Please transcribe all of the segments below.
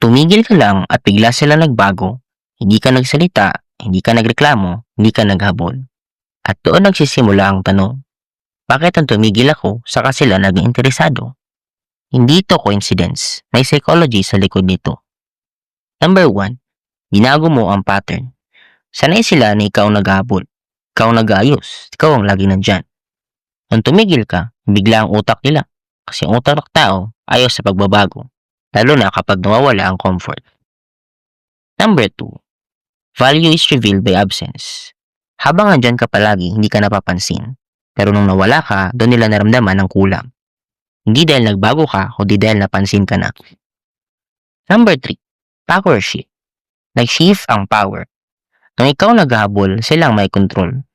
Tumigil ka lang at bigla sila nagbago. Hindi ka nagsalita, hindi ka nagreklamo, hindi ka naghabol. At doon nagsisimula ang tanong, bakit ang tumigil ako saka sila naging interesado? Hindi ito coincidence, may psychology sa likod nito. Number 1, binago mo ang pattern. Sanay sila na ikaw ang naghahabol, ikaw ang nag-aayos, ikaw ang lagi nandyan. Nung tumigil ka, bigla ang utak nila. Kasi ang utak ng tao ayaw sa pagbabago, lalo na kapag nawawala ang comfort. Number 2, value is revealed by absence. Habang andyan ka palagi, hindi ka napapansin. Pero nung nawala ka, doon nila naramdaman ang kulang. Hindi dahil nagbago ka, kundi dahil napansin ka na. Number 3, power shift. Nag-shift ang power. Nung ikaw naghahabol, silang may control.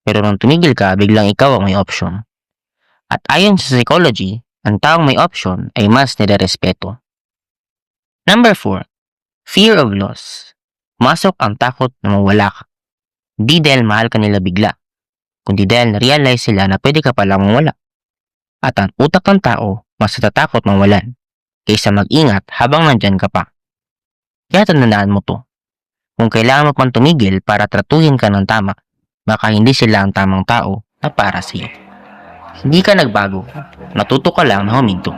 Pero nung tumigil ka, biglang ikaw ang may option. At ayon sa psychology, ang taong may option ay mas nirerespeto. Number 4, fear of loss. Masok ang takot na mawala ka. Hindi dahil mahal ka nila bigla, kundi dahil na-realize sila na pwede ka palang mawala. At ang utak ng tao mas natatakot mawalan kaysa mag-ingat habang nandyan ka pa. Kaya tandaan mo to. Kung kailangan mo pang tumigil para tratuhin ka ng tama, baka hindi sila ang tamang tao na para sa iyo. Hindi ka nagbago, natuto ka lang na huminto.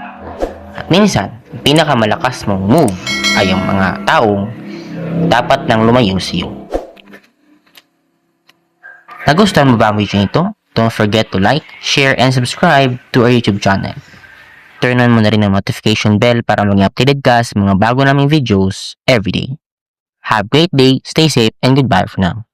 At minsan, ang pinakamalakas mong move ay ang mga taong dapat nang lumayo sa iyo. Nagustuhan mo ba ang video nito? Don't forget to like, share, and subscribe to our YouTube channel. Turn on mo na rin ang notification bell para maging updated ka sa mga bago naming videos everyday. Have a great day, stay safe, and goodbye for now.